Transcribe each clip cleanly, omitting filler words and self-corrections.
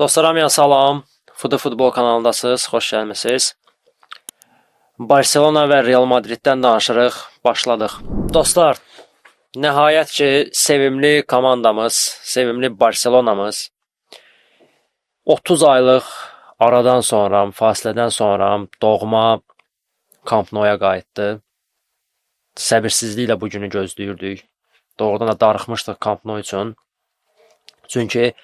Dostlarım, salam. Fudu Futbol kanalındasınız. Xoş gəlmisiniz. Barcelona və Real Madriddən danışırıq. Başladıq. Dostlar, nəhayət ki, sevimli komandamız, sevimli Barcelonamız 30 aylıq aradan sonra, fasilədən sonra doğma Camp Nou-ya qayıtdı. Səbirsizliklə bu günü gözləyirdik. Doğrudan da darıxmışdıq Camp Nou üçün. Çünki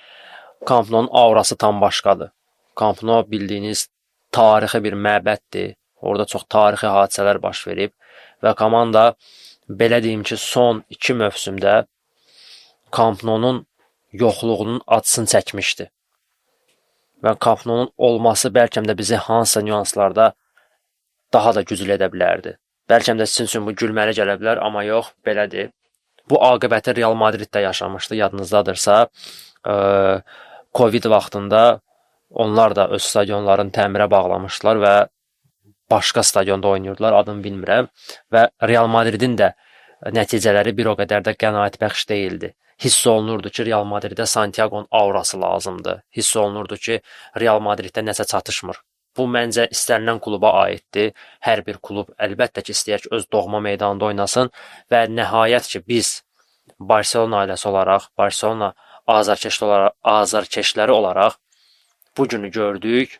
Camp Nou-nun aurası tam başqadır. Camp Nou bildiyiniz tarixi bir məbəddir. Orada çox tarixi hadisələr baş verib və komanda belə deyim ki, son 2 mövsümdə Camp Nou-nun yoxluğunun acısını çəkmişdi. Və Camp Nou-nun olması bəlkə də bizi hansısa nüanslarda daha da güclü edə bilərdi. Bəlkə də sizin üçün bu gülməli gələ bilər, amma yox, belədir. Bu aqibəti Real Madriddə yaşamışdı, yadınızdadırsa. Covid vaxtında onlar da öz stadionlarını təmirə bağlamışdılar və başqa stadionda oynayırdılar, adını bilmirəm. Və Real Madridin də nəticələri bir o qədər də qənaətbəxş deyildi. Hiss olunurdu ki, Real Madridə Santiago'nun aurası lazımdır. Hiss olunurdu ki, Real Madriddə nəsə çatışmır. Bu məncə istənilən kluba aiddir. Hər bir klub əlbəttə ki, istəyər ki, öz doğma meydanında oynasın və nəhayət ki, biz Barcelona ailəsi olaraq, Barcelona azarkeşləri olaraq bu günü gördük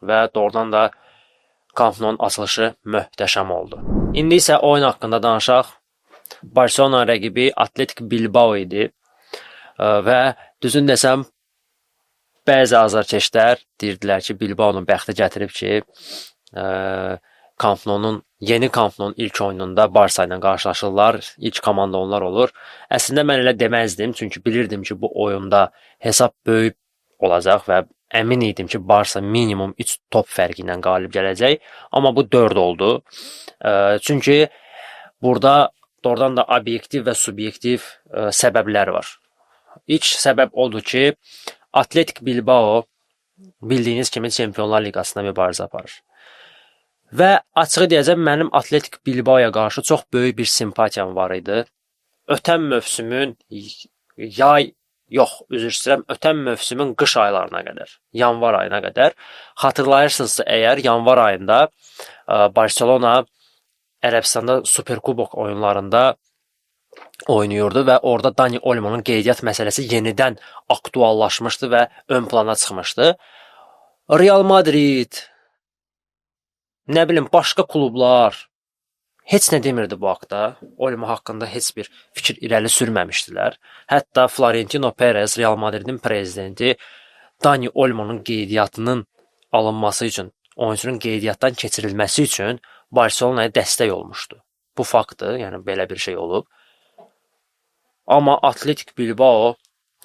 və doğrudan da Camp Nou-nun açılışı möhtəşəm oldu. İndi isə oyun haqqında danışaq. Barcelona rəqibi Athletic Bilbao idi və düzün desəm, bəzi azarkeşlər deyirdilər ki, Bilbao'nun bəxti gətirib ki, yeni Camp Nou-nun ilk oyununda Barça ilə qarşılaşırlar, ilk komanda onlar olur. Əslində mən elə deməzdim, çünki bilirdim ki, bu oyunda hesab böyük olacaq və əmin idim ki, Barça minimum 3 top fərqi ilə qalib gələcək, amma bu 4 oldu. Çünki burada doğrudan da obyektiv və subyektiv səbəblər var. İlk səbəb odur ki, Athletic Bilbao bildiyiniz kimi Çempionlar Liqasında mübarizə aparır. Və açığı deyəcəm, mənim Athletic Bilbao'ya qarşı çox böyük bir simpatiyam var idi. Ötən mövsümün ötən mövsümün qış aylarına qədər, yanvar ayına qədər. Xatırlayırsınızsa əgər, yanvar ayında Barcelona Ərəbistanda Superkubok oyunlarında oynayırdı və orada Dani Olmo'nun qeydiyyat məsələsi yenidən aktuallaşmışdı və ön plana çıxmışdı. Real Madrid, nə bilim, başqa klublar heç nə demirdi bu haqda. Olmo haqqında heç bir fikir irəli sürməmişdilər. Hətta Florentino Perez, Real Madridin prezidenti, Dani Olmo'nun qeydiyyatının alınması üçün, oyuncunun qeydiyyatdan keçirilməsi üçün Barcelona'ya dəstək olmuşdu. Bu faktdır, yəni belə bir şey olub. Amma Athletic Bilbao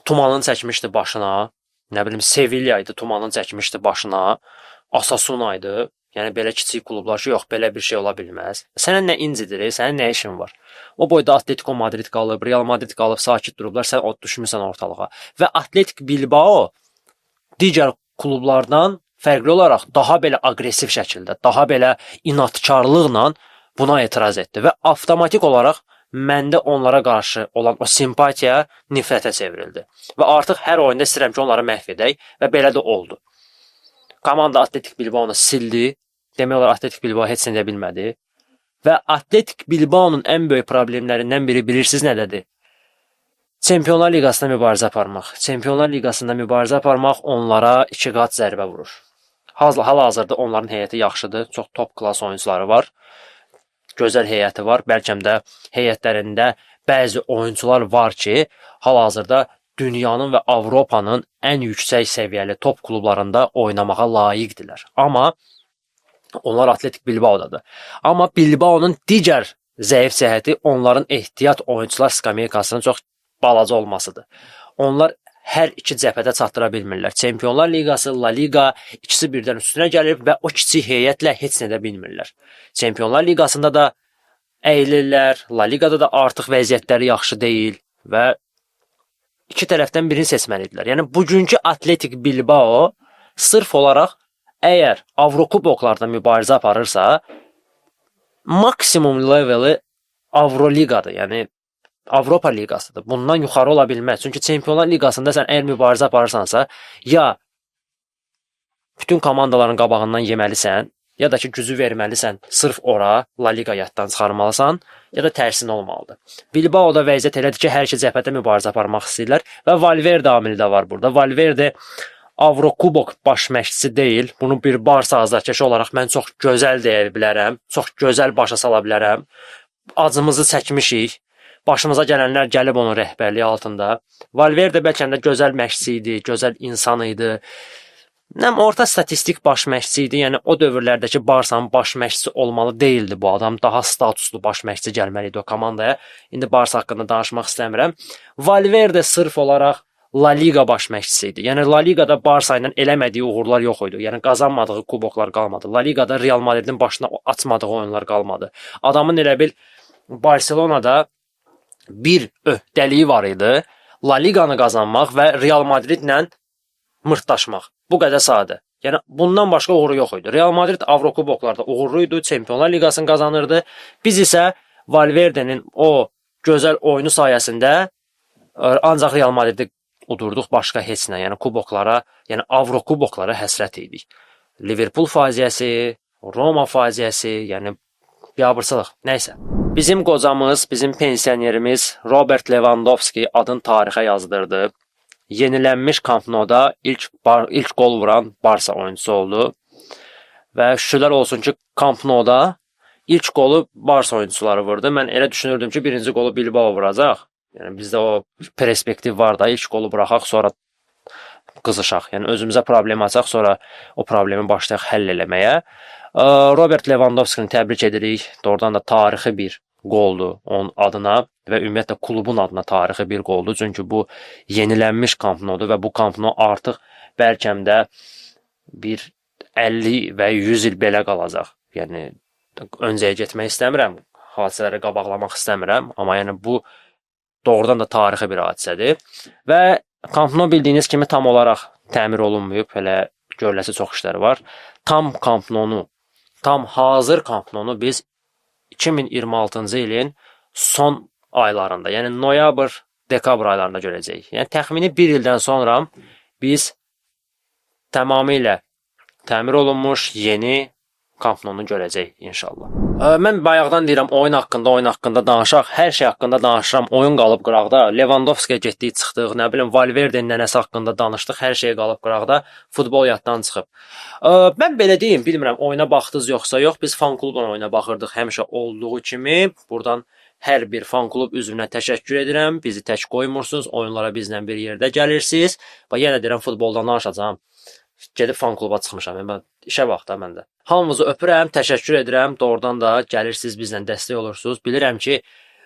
tumanını çəkmişdi başına. Nə bilim, Sevilla idi, tumanını çəkmişdi başına. Osasuna idi. Yəni belə kiçik klublar ki, yox, belə bir şey ola bilməz. Sənə nə incidir, sənin nə işin var? O boyda Atletico Madrid qalıb, Real Madrid qalıb, sakit durublar, sən düşmüsən ortalığa. Və Athletic Bilbao digər klublardan fərqli olaraq daha belə aqressiv şəkildə, daha belə inadkarlıqla buna etiraz etdi və avtomatik olaraq məndə onlara qarşı olan o simpatiya nifrətə çevrildi. Və artıq hər oyunda istəyirəm ki, onları məhv edək və belə də oldu. Komanda Athletic Bilbao'nu sildi. Demək olar Athletic Bilbao heç nə bilmədi. Və Athletic Bilbao'nun ən böyük problemlərindən biri bilirsiniz nədədir? Çempionlar Liqasında mübarizə aparmaq. Çempionlar Liqasında mübarizə aparmaq onlara 2 qat zərbə vurur. Hal-hazırda onların heyəti yaxşıdır. Çox top klas oyuncuları var. Gözəl heyəti var. Bəlkə də heyətlərində bəzi oyuncular var ki, hal-hazırda dünyanın və Avropanın ən yüksək səviyyəli top klublarında oynamağa layiqdirlər. Amma onlar Athletic Bilbao'dadır. Amma Bilbao'nun digər zəif cəhəti onların ehtiyat oyuncular skameykasının çox balaca olmasıdır. Onlar hər iki cəbhədə çatdıra bilmirlər. Çempionlar Liqası, La Liga ikisi birdən üstünə gəlib və o kiçik heyətlə heç nə edə bilmirlər. Çempionlar Liqasında da əyilirlər, La Ligada da artıq vəziyyətləri yaxşı deyil və iki tərəfdən birini seçməlidirlər. Yəni bugünkü Athletic Bilbao sırf olaraq əgər Avrokuboklarda mübarizə aparırsa, maksimum leveli Avroliqadır. Yəni Avropa Liqasıdır. Bundan yuxarı ola bilməz. Çünki Çempionlar Liqasında sən əgər mübarizə aparırsansa, ya bütün komandaların qabağından yeməlisən, ya da ki gücü verməlisən, sırf ora La Liga yaddan çıxarmalısan, ya da tərsinə olmalıdır. Bilbao'da vəziyyət elədir ki, hər iki cəbhədə mübarizə aparmaq istəyirlər və Valverde amili də var burada. Valverde Avrokubok baş məşqçisi deyil. Bunu bir Barsa azarkeşi olaraq mən çox gözəl deyə bilərəm, çox gözəl başa sala bilərəm. Acımızı çəkmişik. Başımıza gələnlər gəlib onun rəhbərliyi altında. Valverde bəlkə də gözəl məşqçi idi, gözəl insan idi. Nəm orta statistik baş məşqçi idi. Yəni o dövrlərdəki Barsanın baş məşqçisi olmalı değildi bu adam. Daha statuslu baş məşqçi gəlməli idi o komandaya. İndi Barsa haqqında danışmaq istəmirəm. Valverde sırf olaraq La Liga baş məşqçisi idi. Yəni La Ligada Barsa ilə eləmədiyi uğurlar yox idi. Yəni qazanmadığı kuboklar qalmadı. La Ligada Real Madridin başına açmadığı oyunlar qalmadı. Adamın elə bil Barcelonada bir öhdəliyi var idi. La Liganı qazanmaq və Real Madridlə mırtdaşmaq. Bu qədər sadə. Yəni bundan başqa uğuru yox idi. Real Madrid Avrokuboklarda uğurlu idi, Çempionlar Liqasını qazanırdı. Biz isə Valverde'nin o gözəl oyunu sayəsində ancaq Real Madridi udurduq, başqa heç nə. Yəni kuboklara, yəni Avrokuboklara həsrət idik. Liverpool faciəsi, Roma faciəsi, yəni biabırçılıq. Nəysə. Bizim qocamız, bizim pensionerimiz Robert Lewandowski adın tarixə yazdırdı. Yenilənmiş Camp Nou-da ilk qol vuran Barsa oyuncusu oldu. Və şükürlər olsun ki, Camp Nou-da ilk qolu Barsa oyuncuları vurdu. Mən elə düşünürdüm ki, birinci qolu Bilbao vuracaq. Yəni bizdə o perspektiv var da, ilk qolu buraxaq, sonra qızışaq. Yəni özümüzə problem açaq, sonra o problemi başlayaq həll eləməyə. Robert Lewandowski-ni təbrik edirik. Doğrudan da tarixi bir qoldur onun adına və ümumiyyətlə klubun adına tarixi bir qoldur. Çünki bu yenilənmiş Camp Nou-dur və bu Camp Nou artıq bəlkəm də bir 50 və 100 il belə qalacaq. Yəni öncəyə getmək istəmirəm, hadisələri qabaqlamaq istəmirəm, amma yəni bu doğrudan da tarixi bir hadisədir. Və Camp Nou bildiyiniz kimi tam olaraq təmir olunmayıb, elə görüləsi çox işləri var. Tam Camp Nou-nu, tam hazır Camp Nou-nu biz 2026-cı ilin son aylarında, yəni noyabr, dekabr aylarında görəcəyik. Yəni təxmini bir ildən sonra biz tamamilə təmir olunmuş yeni Camp Nou-nu görəcəyik inşallah. Mən bayaqdan deyirəm oyun haqqında danışaq, hər şey haqqında danışıram. Oyun qalıb qıraqda. Lewandowski'yə getdik, çıxdıq, nə bilim Valverde'nin nənəsi haqqında danışdıq, hər şey qalıb qıraqda. Futbol yaddan çıxıb. Mən belə deyim, bilmirəm oyuna baxdınız yoxsa yox. Biz fan klubla oyuna baxırdıq həmişə olduğu kimi. Buradan hər bir fan klub üzvünə təşəkkür edirəm. Bizi tək qoymursunuz, oyunlara bizlə bir yerdə gəlirsiniz. Bax yenə deyirəm futboldan danışacağam. Gedib fan kluba çıxmışam. Mən işə bax da məndə. Hamınızı öpürəm, təşəkkür edirəm. Doğrudan da gəlirsiniz, bizlə dəstək olursunuz. Bilirəm ki,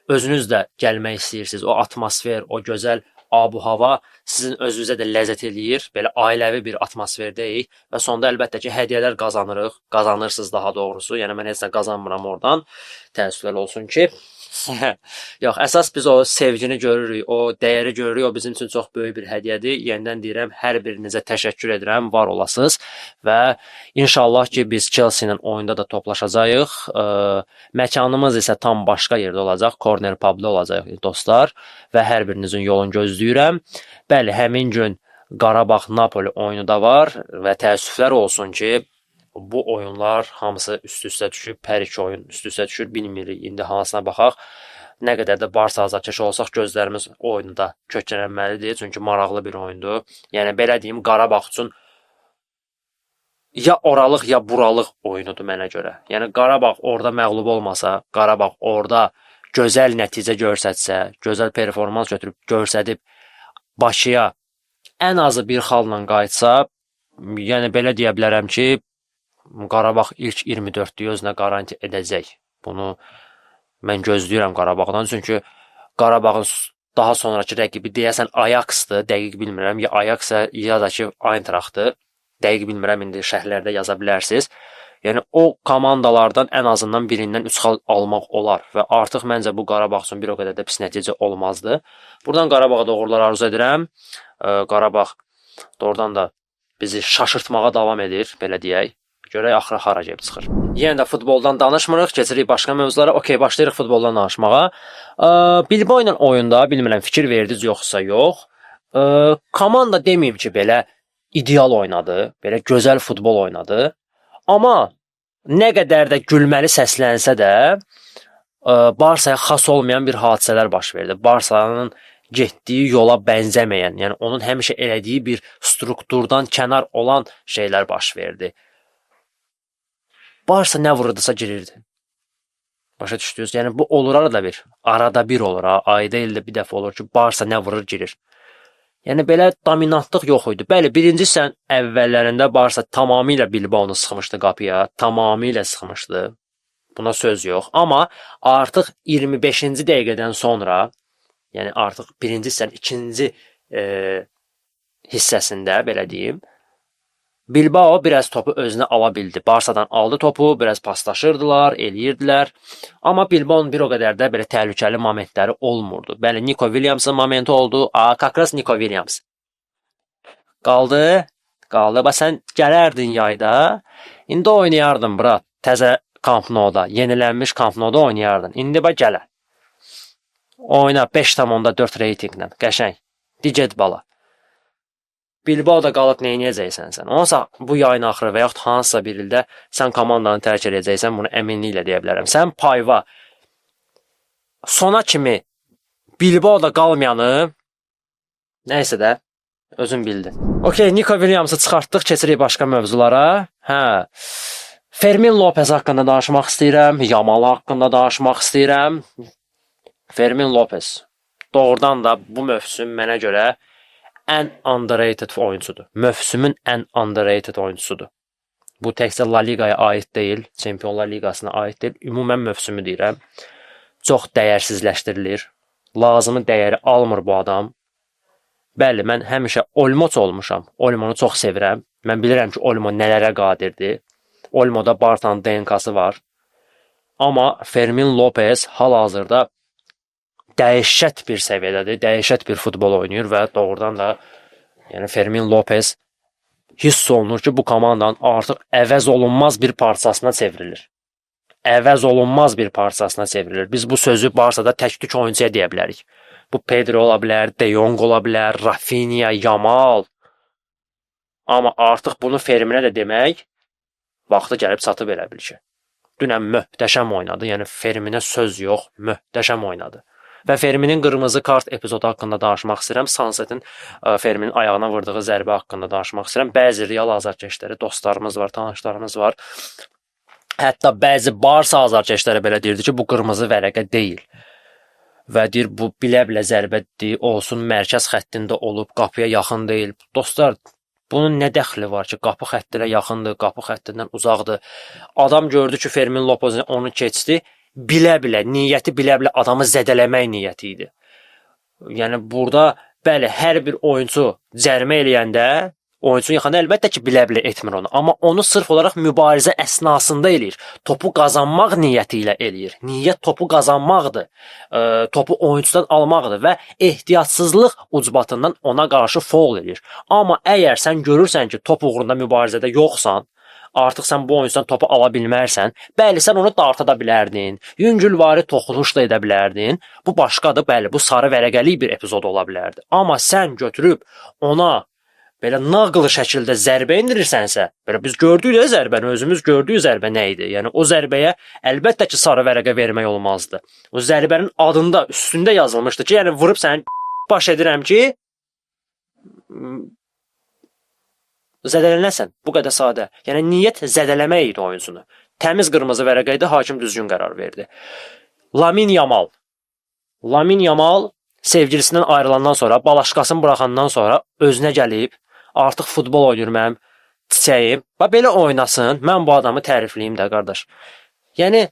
özünüz də gəlmək istəyirsiniz. O atmosfer, o gözəl abu-hava sizin özünüzə də ləzzət eləyir. Belə ailəvi bir atmosferdəyik və sonda əlbəttə ki, hədiyyələr qazanırıq. Qazanırsınız daha doğrusu. Yəni mən heç nə qazanmıram oradan. Təəssüflər olsun ki. Yox, əsas biz o sevgini görürük, o dəyəri görürük, o bizim üçün çox böyük bir hədiyyədir. Yenidən deyirəm, hər birinizə təşəkkür edirəm, var olasınız və inşallah ki, biz Chelsea-nin oyunda da toplaşacağıq. Məkanımız isə tam başqa yerdə olacaq, Corner Pub-da olacaq dostlar və hər birinizin yolunu gözləyirəm. Bəli, həmin gün Qarabağ-Napoli oyunu da var və təəssüflər olsun ki, bu oyunlar hamısı üst-üstə düşüb, hər iki oyun üst-üstə düşür, bilmirik. İndi hansına baxaq. Nə qədər də Barsa azarkeşi olsaq gözlərimiz oyunda köklənməlidir. Çünki maraqlı bir oyundur. Yəni belə deyim, Qarabağ üçün ya oralıq ya buralıq oyunudur mənə görə. Yəni Qarabağ orada məğlub olmasa, Qarabağ orada gözəl nəticə göstərsə, gözəl performans göstərib Bakıya ən azı bir xalla qayıtsa, yəni belə deyə bilərəm ki, Qarabağ ilk 24-lüyü özünə garanti edəcək. Bunu mən gözləyirəm Qarabağdan. Çünki Qarabağın daha sonraki rəqibi deyəsən Ajax-dır. Dəqiq bilmirəm. Ya Ajax-dır, ya da ki Eintracht-dır. Dəqiq bilmirəm, indi şərhlərdə yaza bilərsiniz. Yəni o komandalardan ən azından birindən 3 xal almaq olar. Və artıq məncə bu Qarabağ üçün bir o qədər də pis nəticə olmazdı. Buradan Qarabağa da uğurlar arzu edirəm. Qarabağ doğrudan da bizi şaşırtmağa davam edir, belə deyək. Görək axıra hara gəlib çıxır. Yenə də futboldan danışmırıq, keçirik başqa mövzulara. Okey, başlayırıq futboldan danışmağa. Bilbao ilə oyunda, bilmirəm fikir verdiniz yoxsa yox. Komanda deməyim ki, belə ideal oynadı, belə gözəl futbol oynadı. Amma nə qədər də gülməli səslənsə də, Barsaya xas olmayan bir hadisələr baş verdi. Barsanın getdiyi yola bənzəməyən, yəni onun həmişə elədiyi bir strukturdan kənar olan şeylər baş verdi. Barsa nə vururdusa girirdi. Başa düşdünüz? Yəni bu olur arada bir olur, ayda ildə bir dəfə olur ki, Barsa nə vurur girir. Yəni belə dominantlıq yox idi. Bəli, birinci sən əvvəllərində Barsa tamamilə Bilbaonu sıxmışdı qapıya, tamamilə sıxmışdı. Buna söz yox. Amma artıq 25-ci dəqiqədən sonra, yəni artıq birinci sən ikinci hissəsində belə deyim, Bilbao biraz topu özünə ala bildi. Barsadan aldı topu, biraz paslaşırdılar, eləyirdilər. Amma Bilbao'nun bir o qədər də belə təhlükəli momentləri olmurdu. Bəli, Nico Williams'ın momenti oldu. Kakras Nico Williams. Qaldı. Bax sən gələrdin yayda. İndi oynayardın, brat. Təzə Camp Nou-da, yenilənmiş Camp Nou-da oynayardın. İndi bax gələ. Oyna 5.4 reytinglə. Qəşəng. Digət bala. Bilbao da qalıb neynəyəcəksən sən? Onsa bu yayın axırı və yaxud hansısa bir ildə sən komandanı tərk edəcəksən, bunu əminliklə deyə bilərəm. Sən payva sona kimi Bilbao da qalmayanı nəysə də özün bildin. Okey, Nico Williams'ı çıxartdıq, keçirik başqa mövzulara. Fermin Lopez haqqında danışmaq istəyirəm, Yamal haqqında danışmaq istəyirəm. Fermin Lopez doğrudan da bu mövsüm mənə görə ən underrated oyuncudur. Mövsümün ən underrated oyuncusudur. Bu təkcə La Ligaya aid deyil, Çempionlar Liqasına aid deyil. Ümumən mövsümü deyirəm. Çox dəyərsizləşdirilir. Lazımı dəyəri almır bu adam. Bəli, mən həmişə Olmoç olmuşam. Olmonu çox sevirəm. Mən bilirəm ki, Olmo nələrə qadirdir. Olmoda Bartanın DNK-sı var. Amma Fermin Lopez hal-hazırda dəhşət bir səviyyədədir, dəhşət bir futbol oynayır və doğrudan da yəni Fermin Lopez hiss olunur ki, bu komandanın artıq əvəz olunmaz bir parçasına çevrilir. Əvəz olunmaz bir parçasına çevrilir. Biz bu sözü Barsada tək-tük oyuncuya deyə bilərik. Bu Pedro ola bilər, De Jong ola bilər, Rafinha, Yamal. Amma artıq bunu Ferminə də demək vaxtı gəlib çatıb elə bil ki. Dünən möhtəşəm oynadı, yəni Ferminə söz yox, möhtəşəm oynadı. Və Ferminin qırmızı kart epizodu haqqında danışmaq istəyirəm. Sansetin Ferminin ayağına vurduğu zərbə haqqında danışmaq istəyirəm. Bəzi Real azarkeşləri, dostlarımız var, tanışlarımız var. Hətta bəzi Barsa azarkeşləri belə deyirdi ki, bu qırmızı vərəqə deyil. Və deyir, bu bilə-bilə zərbədir, olsun mərkəz xəttində olub, qapıya yaxın deyil. Dostlar, bunun nə dəxli var ki, qapı xəttinə yaxındır, qapı xəttindən uzaqdır. Adam gördü ki, Fermin Lopez onu keçdi. Bilə-bilə, niyyəti bilə-bilə adamı zədələmək niyyəti idi. Yəni burada, bəli, hər bir oyuncu cərimə eləyəndə, oyunçunun yaxında əlbəttə ki, bilə-bilə etmir onu. Amma onu sırf olaraq mübarizə əsnasında eləyir. Topu qazanmaq niyyəti ilə eləyir. Niyyət topu qazanmaqdır. Topu oyuncudan almaqdır və ehtiyatsızlıq ucbatından ona qarşı foul eləyir. Amma əgər sən görürsən ki, top uğrunda mübarizədə yoxsan, artıq sən bu oyuncudan topu ala bilmərsən, bəli, sən onu darta da bilərdin, yüngülvari toxunuş da edə bilərdin. Bu başqadır, bəli, bu sarı vərəqəli bir epizod ola bilərdi. Amma sən götürüb ona belə nağıl şəkildə zərbə indirirsənsə, belə biz gördük də zərbəni, özümüz gördük zərbə nə idi. Yəni o zərbəyə əlbəttə ki, sarı vərəqə vermək olmazdı. O zərbənin adında, üstündə yazılmışdı ki, yəni vurub səni baş edirəm ki, zədələnəsən. Bu qədər sadə. Yəni niyyət zədələmək idi oyuncunu. Təmiz qırmızı vərəqə idi, hakim düzgün qərar verdi. Lamine Yamal sevgilisindən ayrılandan sonra, balaşqasını buraxandan sonra özünə gəlib, artıq futbol oynayır mənim çiçəyim. Və belə oynasın, mən bu adamı tərifləyim də, qardaş. Yəni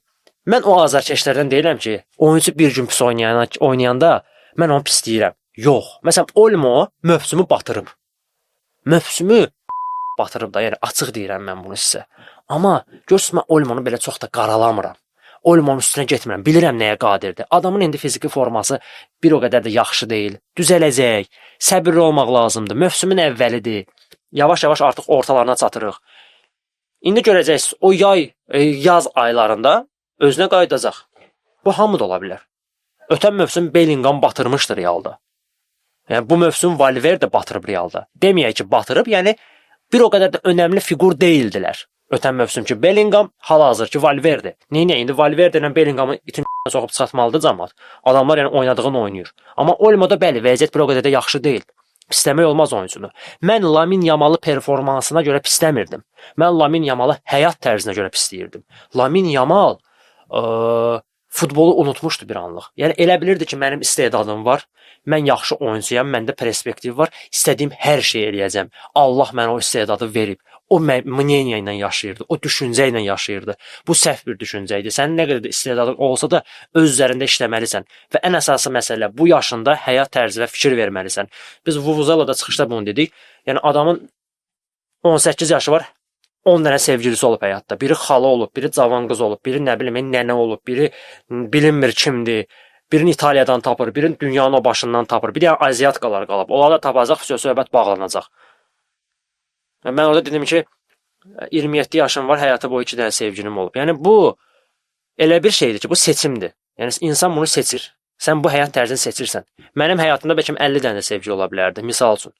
mən o azarkeşlərdən deyirəm ki, oyuncu bir gün pis oynayanda mən onu pis deyirəm. Yox. Məsələn, Olmo mövsümü batırıb. Mövsümü batırıb da, yəni açıq deyirəm mən bunu sizə. Amma görsün mən Olmonu belə çox da qaralamıram. Olmonun üstünə getmirəm, bilirəm nəyə qadirdir. Adamın indi fiziki forması bir o qədər də yaxşı deyil. Düzələcək, səbirli olmaq lazımdır. Mövsümün əvvəlidir. Yavaş-yavaş artıq ortalarına çatırıq. İndi görəcəksiniz, o yaz aylarında özünə qayıdacaq. Bu hamı da ola bilər. Ötən mövsüm Bellingham batırmışdı Realda. Yəni bu mövsüm Valverde batırıb Realda. Deməyək ki, batırıb, yəni bir o qədər də önəmli fiqur deyildilər. Ötən mövsümki Bellingham, hal-hazırki Valverde. Neynə indi Valverde ilə Bellinghamı itin soxub çıxartmalıdır cəmaət. Adamlar yəni oynadığını oynayır. Amma Olmoda bəli, vəziyyət bir o qədər də yaxşı deyil. Pisləmək olmaz oyuncunu. Mən Lamine Yamalı performansına görə pisləmirdim. Mən Lamine Yamalı həyat tərzinə görə pisləyirdim. Lamine Yamal futbolu unutmuşdu bir anlıq. Yəni elə bilirdi ki, mənim istedadım var. Mən yaxşı oyuncuyam, məndə perspektiv var. İstədiyim hər şeyi eləyəcəm. Allah mənə o istedadı verib. O мнение ilə yaşayırdı, o düşüncə ilə yaşayırdı. Bu səhv bir düşüncə idi. Sənin nə qədər də istedadın olsa da öz üzərində işləməlisən və ən əsası məsələ bu yaşında həyat tərzi və fikir verməlisən. Biz Vuvuzala'da çıxışda bunu dedik. Yəni adamın 18 yaşı var, 10 dənə sevgilisi olub həyatda. Biri xala olub, biri cavan qız olub, biri nə bilim nənə olub, biri bilinmir kimdir. Birini İtaliyadan tapır, birini dünyanın o başından tapır. Bir də Aziyatkalar qalıb. Onları da tapacaq, söhbət bağlanacaq. Mən orada dedim ki, 27 yaşım var, həyatı boyu 2 dənə sevgilim olub. Yəni bu elə bir şeydir ki, bu seçimdir. Yəni insan bunu seçir. Sən bu həyat tərzini seçirsən. Mənim həyatımda bəlkə 50 dənə sevgili ola bilərdi, misal üçün.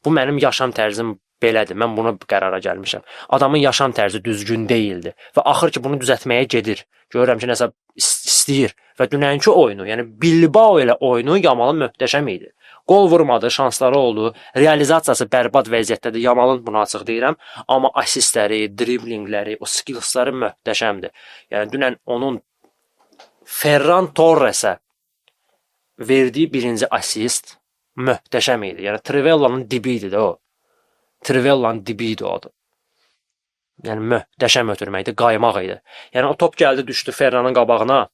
Bu mənim yaşam tərzim belədir. Mən buna qərara gəlmişəm. Adamın yaşam tərzi düzgün deyildi və axır ki, bunu düzəltməyə gedir. Görürəm ki, nəsə istəyir və dünənki oyunu, yəni Bilbao ilə oyunu Yamalın möhtəşəm idi. Qol vurmadı, şansları oldu. Realizasiyası bərbad vəziyyətdədir. Yamalın bunu açıq deyirəm. Amma asistləri, driblingləri, o skillsları möhtəşəmdir. Yəni dünən onun Ferran Torresə verdiyi birinci asist möhtəşəm idi. Yəni Trivellanın dibi idi də o. Trivellanın dibi idi o. Yəni möhtəşəm ötürməkdir, qaymaq idi. Yəni o top gəldi, düşdü Ferranın qabağına.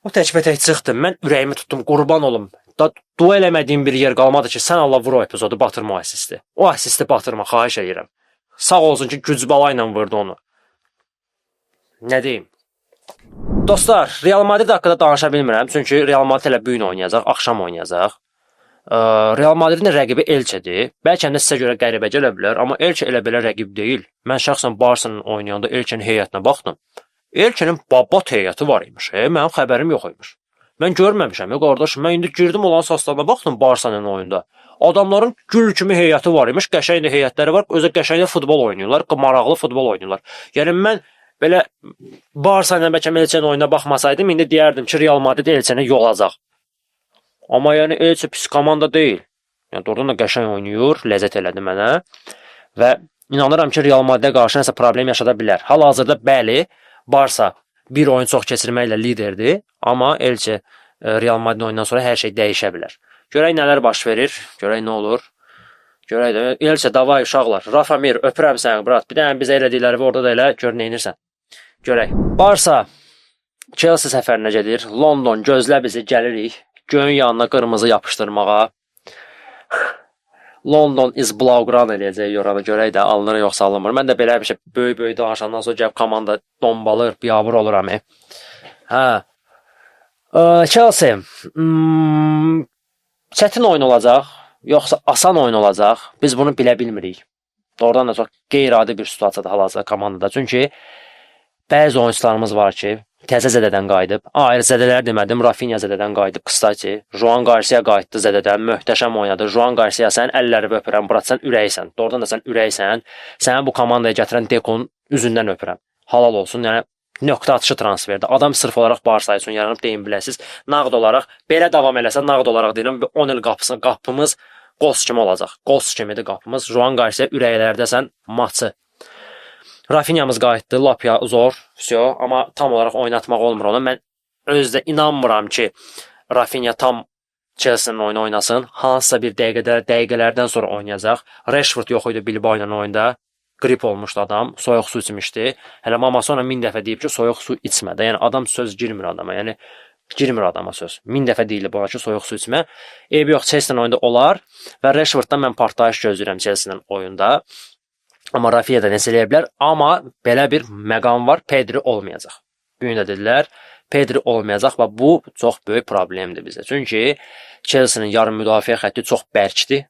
O təkbətək çıxdı. Mən ürəyimi tutdum, qurban olum. Dua eləmədiyim bir yer qalmadı ki, sən Allah vur o epizodu, batırma o asisti. O asisti batırma, xahiş edirəm. Sağ olsun ki, güc bala ilə vurdu onu. Nə deyim? Dostlar, Real Madrid haqqında danışa bilmirəm. Çünki Real Madrid elə bu gün oynayacaq, axşam oynayacaq. Real Madridin rəqibi Elçedir. Bəlkə də sizə görə qəribə gələ bilər, amma Elçe elə belə rəqib deyil. Mən şəxsən Barsanın oynayanda Elçenin heyətinə baxdım. Elçenin babat heyəti var imiş. Mənim xəbərim yox imiş. Mən görməmişəm, qardaşım. Mən indi girdim olan sastavına baxdım Barsanın oyunda. Adamların gül kimi heyəti var imiş, qəşəng də heyətləri var. Özə qəşəng də futbol oynayırlar, maraqlı futbol oynayırlar. Yəni mən belə Barsa ilə bəlkə Elçenin oyuna baxmasaydım, indi deyərdim ki, Real Madrid Elçeni yolacaq. Amma yəni Elçe pis komanda deyil. Yəni doğrudan da qəşəng oynayır, ləzzət elədi mənə və inanıram ki, Real Madridə qarşı nəsə problem yaşada bilər. Hal-hazırda bəli, Barsa bir oyun çox keçirməklə liderdir, amma Elçe Real Madrid oyundan sonra hər şey dəyişə bilər. Görək nələr baş verir, görək nə olur. Görək də Elçe davay uşaqlar. Rafa Mir, öpürəm səni brat. Bir dənə bizə elədikləri və orada da elə gör nə edirsən. Görək. Barsa Chelsea səfərinə gedir. London gözlə bizi, gəlirik. Göyün yanına qırmızı yapışdırmağa. London is Blaugrana eləyəcək yoranı görək də alınır yoxsa alınmır. Mən də belə bir şey böyük danışandan sonra gəlib komanda dombalır, biabır oluram. Hə. Chelsea çətin oyun olacaq, yoxsa asan oyun olacaq? Biz bunu bilə bilmirik. Doğrudan da çox qeyri-adi bir situasiyadır hal-hazırda komandada. Çünki bəzi oyunçularımız var ki, təzə zədədən qayıdıb. Ayrı zədələr demədim, Rafinha zədədən qayıdıb. Qıstaçı, Juan Garcia qayıtdı zədədən, möhtəşəm oynadı. Juan Garcia sənin əlləri öpürəm, brat sən ürəksən. Doğrudan da sən ürəksən. Səni bu komandaya gətirən Dekon üzündən öpürəm. Halal olsun. Yəni nöqtə atışı transferdir. Adam sırf olaraq Barsa üçün yaranıb deyin biləsiz. Nağd olaraq belə davam eləsə nağd olaraq deyirəm 10 il qapımız qos kimi olacaq. Qos kimidir qapımız. Juan Garcia ürəklərdəsən maçı. Rafinha'mız qayıtdı, lap zor, всё, amma tam olaraq oynatmaq olmur onu. Mən özdə inanmıram ki, Rafinha tam Chelsea-nin oyunu oynasın. Hansısa bir dəqiqələrdən sonra oynayacaq. Rashford yox idi Bilbao ilə oyunda. Grip olmuşdu adam, soyuq su içmişdi. Hələ mama sonra 1000 dəfə deyib ki, soyuq su içmə də. Yəni adam söz girmir adama. Yəni girmir adama söz. 1000 dəfə deyilib ona ki, soyuq su içmə. Eybi yox, Chelsea-nin oyunda olar və Rashforddan mən partlayış gözləyirəm Chelsea-nin oyunda. Amma Rafinha da nəsə eləyə bilər. Amma belə bir məqam var, Pedri olmayacaq. Bugün də dedilər, Pedri olmayacaq və bu çox böyük problemdir bizə. Çünki Chelsea-nin yarım müdafiə xətti çox bərkdir.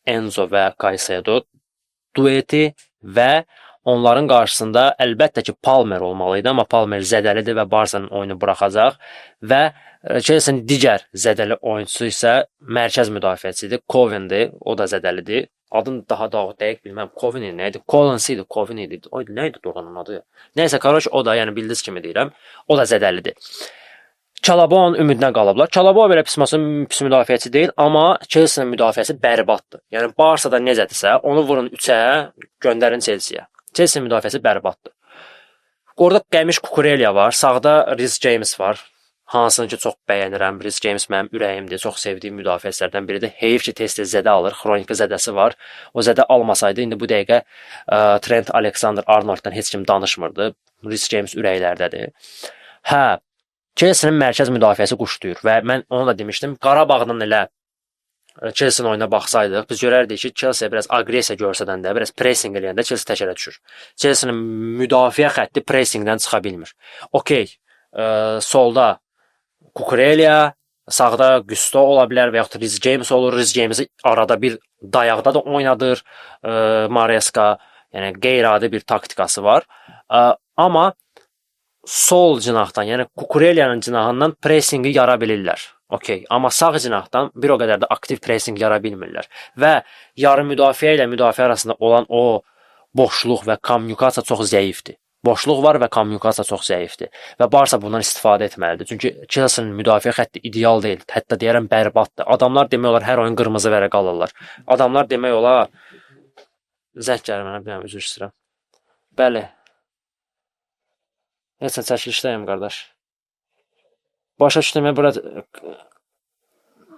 Enzo və Caicedo dueti və Onların qarşısında əlbəttə ki, Palmer olmalı idi, amma Palmer zədəlidir və Barsanın oyunu buraxacaq və Chelsea-nin digər zədəli oyunçusu isə mərkəz müdafiəçisidir, Covendir, o da zədəlidir. Adını daha dəqiq bilməm. Covin nə idi? Collins idi, Covin idi. O nə idi doğrudan adı? Nəysə, qardaş o da, yəni bildiniz kimi deyirəm, o da zədəlidir. Çalabon ümidinə qalıblar. Çalabon belə pis müdafiəçi deyil, amma Chelsea-nin müdafiəsi bərbaddır. Yəni Barsa da necədirsə, onu vurun 3-ə, göndərin Chelsea-yə. Chelsea müdafiəsi bərbaddır. Orada Qəmiş Kukurelia var, sağda Reece James var. Hansını ki çox bəyənirəm. Reece James mənim ürəyimdir, çox sevdiyim müdafiəçilərdən biridir. Heyif ki, tez-tez zədə alır, xroniki zədəsi var. O zədə almasaydı, indi bu dəqiqə Trent Alexander-Arnolddan heç kim danışmırdı. Reece James ürəklərdədir. Hə, Chelsea-nin mərkəz müdafiəsi quşlayır və mən onu da demişdim, Qarabağdan elə Chelsea-nin oyuna baxsaydıq, biz görərdik ki, Chelsea biraz agresiya görsədən də, biraz pressing eləyəndə Chelsea təkərə düşür. Chelsea-nin müdafiə xətti pressingdən çıxa bilmir. Okey, solda Kukurelia, sağda Gusto ola bilər və yaxud Reece James olur. Reece James'i arada bir dayaqda da oynadır Maresca. Yəni qeyri-adi bir taktikası var. Amma sol cinahdan, yəni Kukurelia'nın cinahından pressingi yara bilirlər. Okey, amma sağ cinahdan bir o qədər də aktiv pressing yara bilmirlər. Və yarı müdafiə ilə müdafiə arasında olan o boşluq və kommunikasiya çox zəifdir. Boşluq var və kommunikasiya çox zəifdir. Və Barsa bundan istifadə etməlidir. Çünki Chelsea-nin müdafiə xətti ideal deyil. Hətta deyərəm bərbaddır. Adamlar demək olar hər oyun qırmızı vərəq alırlar. Adamlar demək olar zəng gəlir mənə, bilmirəm, üzr istəyirəm. Bəli. Heç sən çəkilişdəyim, qardaş. Başa düşdüyümə bura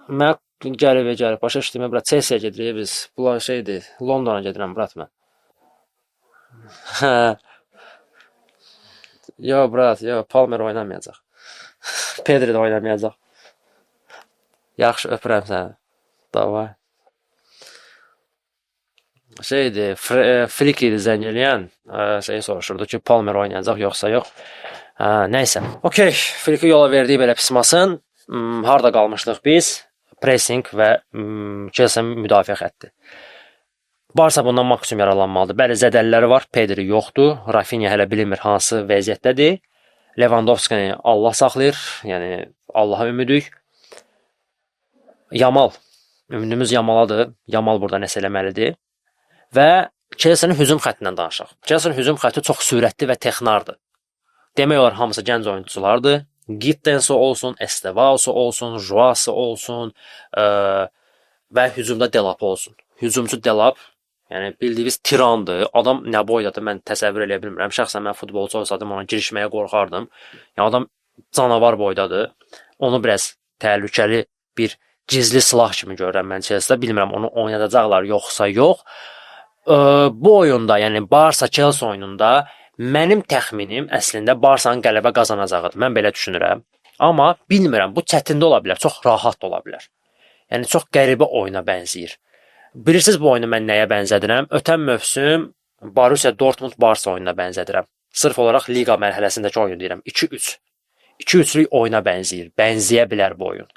mən gəlib. Başa düşdüyümə bura Chelsea gedirik biz. Bunlar şeydir, Londona gedirəm, brat mən. Yo, brat, yo, Palmer oynamayacaq. Pedri də oynamayacaq. Yaxşı, öpürəm səni. Davay. Şeydir, Flick idi zəng eləyən, şeyi soruşurdu ki, Palmer oynayacaq, yoxsa yox. Nəysə. Okey, Flick'i yola verdiyi belə pismasın. Harda qalmışdıq biz? Pressing və Chelsea müdafiə xətti. Barsa bundan maksimum yaralanmalıdır. Bəli, zədəliləri var, Pedri yoxdur. Rafinha hələ bilinmir hansı vəziyyətdədir. Lewandowski Allah saxlayır, yəni Allaha ümidük. Yamal, ümidimiz Yamaladır. Yamal burada nəsə eləməlidir. Və Chelsea-nin hücum xəttindən danışaq. Chelsea-nin hücum xətti çox sürətli və texnardır. Demək olar hamısı gənc oyunculardır. Gittens'ı olsun, Esteva'sı olsun, Joa'sı olsun və hücumda Delap olsun. Hücumcu Delap, yəni bildiyiniz tirandır. Adam nə boydadır, mən təsəvvür eləyə bilmirəm. Şəxsən mən futbolçu olsaydım ona girişməyə qorxardım. Yəni adam canavar boydadır. Onu biraz təhlükəli bir gizli silah kimi görürəm mən Chelsea-də. Bilmirəm onu oynadacaqlar yoxsa yox. Bu oyunda, yəni Barsa Chelsea oyununda mənim təxminim əslində Barsanın qələbə qazanacağıdır. Mən belə düşünürəm. Amma bilmirəm, bu çətində ola bilər, çox rahat da ola bilər. Yəni çox qəribə oyuna bənzəyir. Bilirsiniz bu oyunu mən nəyə bənzədirəm? Ötən mövsüm Borussia Dortmund Barsa oyununa bənzədirəm. Sırf olaraq liqa mərhələsindəki oyun deyirəm. 2-3. 2-3lük oyuna bənzəyir. Bənzəyə bilər bu oyun.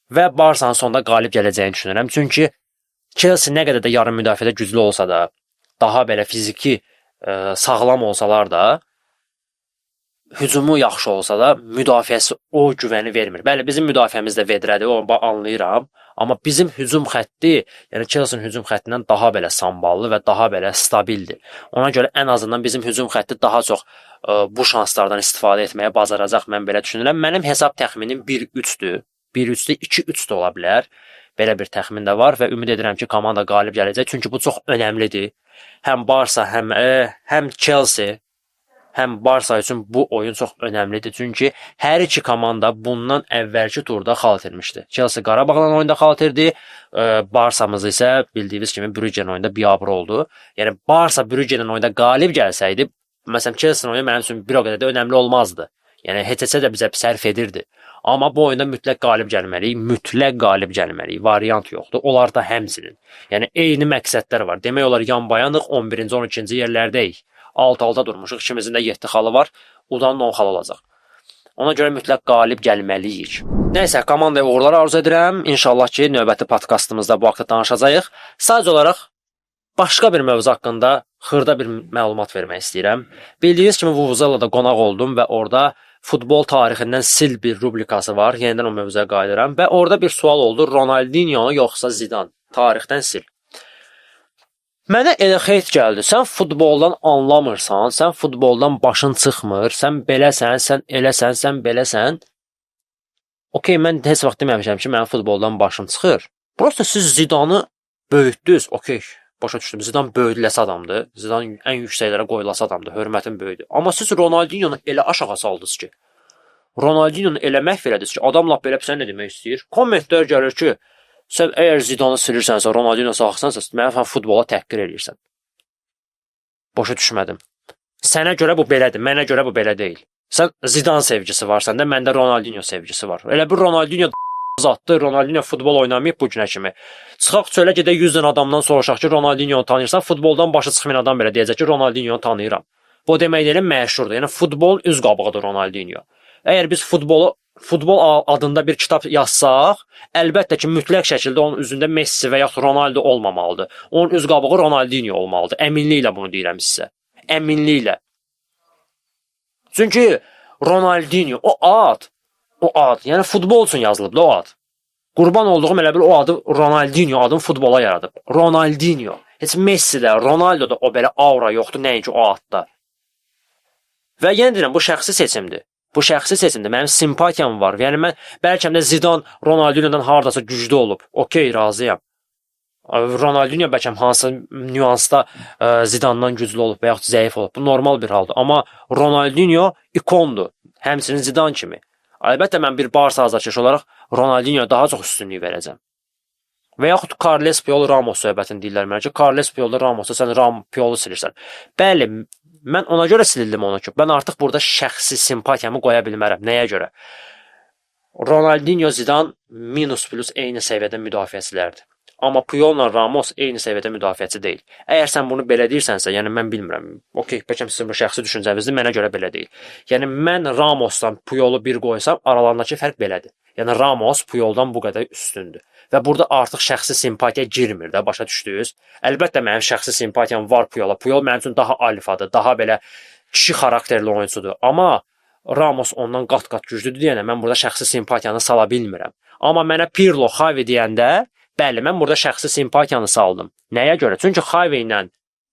Və Barsanın sonunda qalib gələcəyini düşünürəm. Çünki Chelsea nə qədər də yarım müdafiədə güclü olsa da, daha belə fiziki sağlam olsalar da, hücumu yaxşı olsa da, müdafiəsi o güvəni vermir. Bəli, bizim müdafiəmiz də vedrədir, onu anlayıram. Amma bizim hücum xətti, yəni Chelsea-nin hücum xəttindən daha belə samballı və daha belə stabildir. Ona görə ən azından bizim hücum xətti daha çox bu şanslardan istifadə etməyə bacaracaq, mən belə düşünürəm. Mənim hesab təxminim 1-3-dür. 1-3-dür, 2-3 də ola bilər. Belə bir təxmin də var və ümid edirəm ki, komanda qalib gələcək. Çünki bu çox önəmlidir. Həm Barsa, həm Chelsea, həm Barsa üçün bu oyun çox önəmlidir. Çünki hər iki komanda bundan əvvəlki turda xal itirmişdi. Chelsea Qarabağla oyunda xal itirdi. Barsamız isə bildiyiniz kimi Brüggenin oyunda biabır oldu. Yəni Barsa Brüggenin oyunda qalib gəlsəydi, məsələn Chelsea oyunu mənim üçün bir o qədər də önəmli olmazdı. Yəni heç-heçə də bizə sərf edirdi. Amma bu oyunda mütləq qalib gəlməliyik, variant yoxdur. Onlar da həmçinin. Yəni eyni məqsədlər var. Demək olar yanbayanıq 11-ci, 12-ci yerlərdəyik. Alt-alta durmuşuq. İkimizin də 7 xalı var. Udan 10 xal olacaq. Ona görə mütləq qalib gəlməliyik. Nəysə, komandaya uğurlar arzu edirəm. İnşallah ki, növbəti podkastımızda bu haqda danışacağıq. Sadəcə olaraq başqa bir mövzu haqqında xırda bir məlumat vermək istəyirəm. Bildiyiniz kimi Vuvuzalada qonaq oldum və orada futbol tarixindən sil bir rubrikası var. Yenidən o mövzuya qayıdıram və orada bir sual oldu. Ronaldinho yoxsa Zidane? Tarixdən sil. Mənə elə xeyt gəldi. Sən futboldan anlamırsan, sən futboldan başın çıxmır, sən beləsən, sən eləsən, sən beləsən. Okey, mən heç vaxt deməmişəm ki, mənim futboldan başım çıxır. Prosta siz Zidane'ı böyütdünüz. Okey, başa düşdüm. Zidane böyüdüləsi adamdır. Zidane ən yüksəklərə qoyulası adamdır. Hörmətin böyüdü. Amma siz Ronaldinho'nu elə aşağı saldınız ki, Ronaldinho'nu elə məhv elədiniz ki, adam lap belə sən nə demək istəyir? Kommentlər gəlir ki, sən əgər Zidane'ı silirsənsə, Ronaldinho saxsansa, mənə futbola təhqir eləyirsən. Başa düşmədim. Sənə görə bu belədir, mənə görə bu belə deyil. Sən Zidane sevgisi var səndə, məndə Ronaldinho sevgisi var. Elə bir Ronaldinho zatdır, Ronaldinho futbol oynamayıb bu günə kimi. Çıxaq çölə gedək 100 dənə adamdan soruşaq ki, Ronaldinho'nu tanıyırsan, futboldan başı çıxmayan adam belə deyəcək ki, Ronaldinho'nu tanıyıram. Bu demək deyil, məşhurdur. Yəni futbolun üz qabığıdır Ronaldinho. Əgər biz futbol adında bir kitab yazsaq, əlbəttə ki, mütləq şəkildə onun üzündə Messi və yaxud Ronaldo olmamalıdır. Onun üz qabığı Ronaldinho olmalıdır. Əminliklə bunu deyirəm sizə. Əminliklə. Çünki Ronaldinho, o ad, yəni futbol üçün yazılıbdı o ad. Qurban olduğum elə bil o adı Ronaldinho adını futbola yaradıb. Ronaldinho. Heç Messi də, Ronaldo da o belə aura yoxdur, nəinki o adda. Və yenə deyirəm, bu şəxsi seçimdir. Bu şəxsi seçimdir. Mənim simpatiyam var. Yəni mən bəlkə də Zidane Ronaldinho'dan hardasa güclü olub. Okey, razıyam. Ronaldinho bəlkə hansı nüansda Zidane'dan güclü olub və yaxud zəif olub. Bu normal bir haldır. Amma Ronaldinho ikondur. Həmçinin Zidane kimi. Əlbəttə mən bir Barça azarkeşi olaraq Ronaldinho'ya daha çox üstünlük verəcəm. Və yaxud Carles Puyol Ramos söhbətini deyirlər mənə ki, Carles Puyol Ramos'a sən Puyolu silirsən. Bəli, mən ona görə sildim onu ki, mən artıq burada şəxsi simpatiyamı qoya bilmərəm. Nəyə görə? Ronaldinho, Zidane minus plus eyni səviyyədə müdafiəçilərdir. Amma Puyolla Ramos eyni səviyyədə müdafiəçi deyil. Əgər sən bunu belə deyirsənsə, yəni mən bilmirəm. Okey, bəlkə sizin bu şəxsi düşüncənizdir, mənə görə belə deyil. Yəni mən Ramosdan Puyolu bir qoysam, aralarındakı fərq belədir. Yəni Ramos Puyoldan bu qədər üstündür. Və burada artıq şəxsi simpatiya girmir də, başa düşdünüz? Əlbəttə mənim şəxsi simpatiyam var Puyola. Puyol mənim üçün daha alfadır, daha belə kişi xarakterli oyuncudur. Amma Ramos ondan qat-qat güclüdür deyənə mən burada şəxsi simpatiyanı sala bilmirəm. Amma mənə Pirlo, Xavi deyəndə, bəli, mən burada şəxsi simpatiyanı saldım. Nəyə görə? Çünki Xavi ilə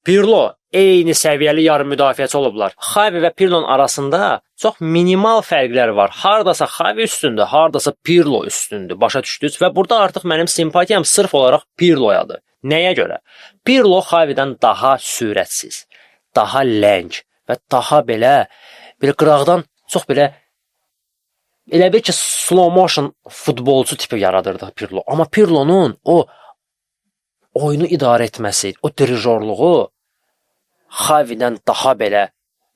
Pirlo eyni səviyyəli yarım müdafiəçi olublar. Xavi və Pirlo'nun arasında çox minimal fərqlər var. Hardasa Xavi üstündür, hardasa Pirlo üstündür. Başa düşdünüz? Və burada artıq mənim simpatiyam sırf olaraq Pirlo'yadır. Nəyə görə? Pirlo Xavidən daha sürətsiz, daha ləng və daha belə bir qıraqdan çox belə elə bir ki slow motion futbolcu tipi yaradırdı Pirlo. Amma Pirlo'nun o oyunu idarə etməsi, o dirijorluğu Xavidən daha belə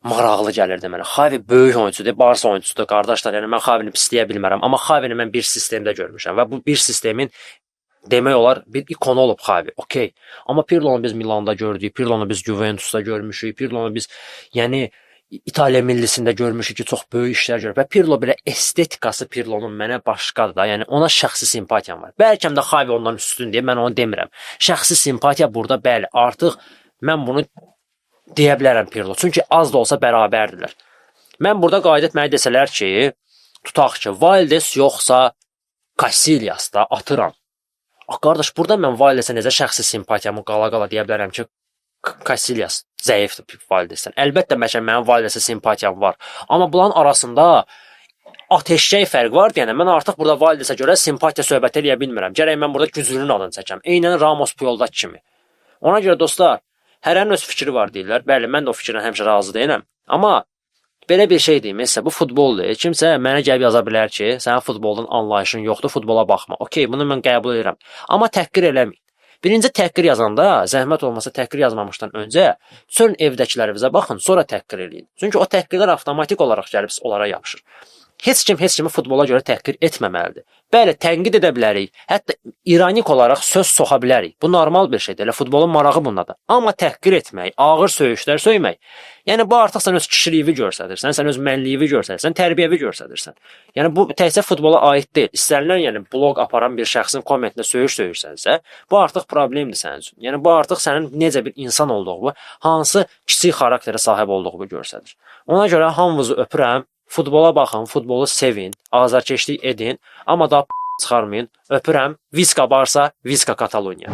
maraqlı gəlirdi mənə. Xavi böyük oyuncudur, Barça oyuncusudur, qardaşlar. Yəni mən Xavini pisləyə bilmərəm, amma Xavini mən bir sistemdə görmüşəm və bu bir sistemin demək olar bir ikonu olub Xavi. Okey. Amma Pirlo'nu biz Milanda gördük, Pirlo'nu biz Juventusda görmüşük, Pirlo'nu biz yəni İtaliya millisində görmüşük ki, çox böyük işlər görüb. Və Pirlo belə estetikası Pirlo'nun mənə başqadır da. Yəni ona şəxsi simpatiyam var. Bəlkə də Xavi ondan üstün deyə mən onu demirəm. Şəxsi simpatiya burada bəli, artıq mən bunu deyə bilərəm Pirlo. Çünki az da olsa bərabərdirlər. Mən burada qayıdıb mənə desələr ki, tutaq ki, Valdes yoxsa Casillas da atıram. Qardaş, burada mən Valdesə necə şəxsi simpatiyamı qala-qala deyə bilərəm ki, Casillas zəifdir Valdesdən. Əlbəttə mənim Valdes'ə simpatiyam var. Amma bunların arasında ateşkəy fərq var deyənə mən artıq burada Valdes'ə görə simpatiya söhbət eləyə bilmirəm. Gərək mən burada güclünün adını çəkəm. Eynən Ramos Puyoldakı kimi. Ona görə dostlar, hərənin öz fikri var deyirlər. Bəli, mən də o fikirlə həmişə razı deyiləm. Amma belə bir şey deyim, məsələn, bu futboldur. Kimsə mənə gəlib yaza bilər ki, sənin futboldan anlayışın yoxdur, futbola baxma. Okey, bunu mən qəbul edirəm. Amma təhqir eləməyin. Birinci təhqir yazanda, zəhmət olmasa təhqir yazmamışdan öncə, sonra evdəkilərinizə baxın, sonra təhqir eləyin. Çünki o təhqirlər avtomatik olaraq gəlib onlara yapışır. Heç kimi futbola görə təhqir etməməlidir. Bəli, tənqid edə bilərik. Hətta ironik olaraq söz soxa bilərik. Bu normal bir şeydir. Elə futbolun marağı bundadır. Amma təhqir etmək, ağır söyüşlər söymək, yəni bu artıq sən öz kişiliyini göstərirsən, sən öz mənliyini göstərirsən, tərbiyəvi göstərirsən. Yəni bu təkcə futbola aid deyil. İstənilən, yəni blog aparan bir şəxsin kommentində söyüş söyürsənsə, bu artıq problemdir sənin üçün. Yəni bu artıq sənin necə bir insan olduğunu, hansı kiçik xarakterə sahib olduğunu göstərir. Ona görə hamınızı öpürəm. Futbola baxın, futbolu sevin, azarkeşlik edin, amma da çıxarmayın. Öpürəm. Viska varsa, Viska Kataloniya.